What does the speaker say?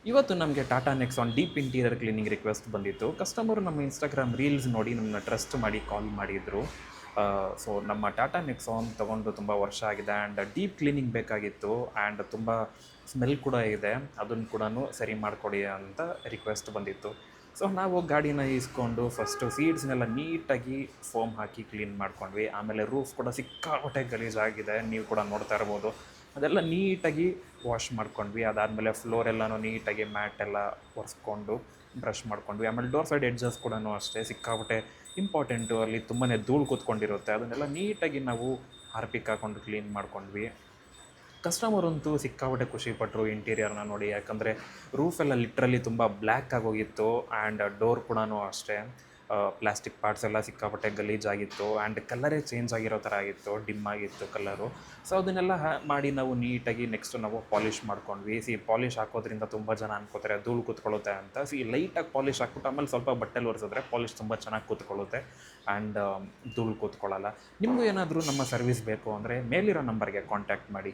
ಇವತ್ತು ನಮಗೆ Tata Nexon deep interior cleaning request ಬಂದಿತ್ತು. ಕಸ್ಟಮರು ನಮ್ಮ ಇನ್ಸ್ಟಾಗ್ರಾಮ್ ರೀಲ್ಸ್ ನೋಡಿ ನಮ್ಮನ್ನ ಟ್ರಸ್ಟ್ ಮಾಡಿ ಕಾಲ್ ಮಾಡಿದರು. ಸೊ ನಮ್ಮ ಟಾಟಾ ನೆಕ್ಸಾನ್ ತೊಗೊಂಡು ತುಂಬ ವರ್ಷ ಆಗಿದೆ ಆ್ಯಂಡ್ ಡೀಪ್ ಕ್ಲೀನಿಂಗ್ ಬೇಕಾಗಿತ್ತು ಆ್ಯಂಡ್ ತುಂಬ ಸ್ಮೆಲ್ ಕೂಡ ಇದೆ, ಅದನ್ನು ಕೂಡ ಸರಿ ಮಾಡಿಕೊಡಿ ಅಂತ ರಿಕ್ವೆಸ್ಟ್ ಬಂದಿತ್ತು. ಸೊ ನಾವು ಗಾಡಿನ ಇಸ್ಕೊಂಡು ಫಸ್ಟು ಸೀಟ್ಸ್ನೆಲ್ಲ ನೀಟಾಗಿ ಫೋಮ್ ಹಾಕಿ ಕ್ಲೀನ್ ಮಾಡ್ಕೊಂಡ್ವಿ. ಆಮೇಲೆ ರೂಫ್ ಕೂಡ ಸಿಕ್ಕಾಪಟ್ಟೆ ಗಲೀಜಾಗಿದೆ, ನೀವು ಕೂಡ ನೋಡ್ತಾ ಇರ್ಬೋದು. ಅದೆಲ್ಲ ನೀಟಾಗಿ ವಾಶ್ ಮಾಡ್ಕೊಂಡ್ವಿ. ಅದಾದಮೇಲೆ ಫ್ಲೋರೆಲ್ಲನೂ ನೀಟಾಗಿ ಮ್ಯಾಟೆಲ್ಲ ಒರೆಸ್ಕೊಂಡು ಬ್ರಷ್ ಮಾಡ್ಕೊಂಡ್ವಿ. ಆಮೇಲೆ ಡೋರ್ ಸೈಡ್ ಎಡ್ಜಸ್ ಕೂಡ ಅಷ್ಟೇ ಸಿಕ್ಕಾಪಟ್ಟೆ ಇಂಪಾರ್ಟೆಂಟು, ಅಲ್ಲಿ ತುಂಬಾ ಧೂಳು ಕೂತ್ಕೊಂಡಿರುತ್ತೆ, ಅದನ್ನೆಲ್ಲ ನೀಟಾಗಿ ನಾವು ಹಾರ್ಪಿಕ್ ಹಾಕ್ಕೊಂಡು ಕ್ಲೀನ್ ಮಾಡ್ಕೊಂಡ್ವಿ. ಕಸ್ಟಮರಂತೂ ಸಿಕ್ಕಾಪಟ್ಟೆ ಖುಷಿಪಟ್ಟರು ಇಂಟೀರಿಯರ್ನ ನೋಡಿ, ಯಾಕಂದರೆ ರೂಫೆಲ್ಲ ಲಿಟ್ರಲಿ ತುಂಬ ಬ್ಲ್ಯಾಕ್ ಆಗೋಗಿತ್ತು ಆ್ಯಂಡ್ ಡೋರ್ ಕೂಡ ಅಷ್ಟೇ ಪ್ಲಾಸ್ಟಿಕ್ ಪಾರ್ಟ್ಸ್ ಎಲ್ಲ ಸಿಕ್ಕಾಪಟ್ಟೆ ಗಲೀಜಾಗಿತ್ತು ಆ್ಯಂಡ್ ಕಲರೇ ಚೇಂಜ್ ಆಗಿರೋ ಥರ ಆಗಿತ್ತು, ಡಿಮ್ ಆಗಿತ್ತು ಕಲರು. ಸೊ ಅದನ್ನೆಲ್ಲ ಮಾಡಿ ನಾವು ನೀಟಾಗಿ ನೆಕ್ಸ್ಟ್ ನಾವು ಪಾಲಿಷ್ ಮಾಡ್ಕೊಂಡ್ವಿ. ಪಾಲಿಷ್ ಹಾಕೋದ್ರಿಂದ ತುಂಬ ಜನ ಅನ್ಕೋತಾರೆ ಧೂಳು ಕೂತ್ಕೊಳ್ಳುತ್ತೆ ಅಂತ. ಲೈಟಾಗಿ ಪಾಲಿಷ್ ಹಾಕ್ಬಿಟ್ಟು ಆಮೇಲೆ ಸ್ವಲ್ಪ ಬಟ್ಟೆಲಿ ಒರೆಸಿದ್ರೆ ಪಾಲಿಷ್ ತುಂಬ ಚೆನ್ನಾಗಿ ಕೂತ್ಕೊಳ್ಳುತ್ತೆ ಆ್ಯಂಡ್ ಧೂಳು ಕೂತ್ಕೊಳ್ಳಲ್ಲ. ನಿಮಗೂ ಏನಾದರೂ ನಮ್ಮ ಸರ್ವಿಸ್ ಬೇಕು ಅಂದರೆ ಮೇಲಿರೋ ನಂಬರ್ಗೆ ಕಾಂಟ್ಯಾಕ್ಟ್ ಮಾಡಿ.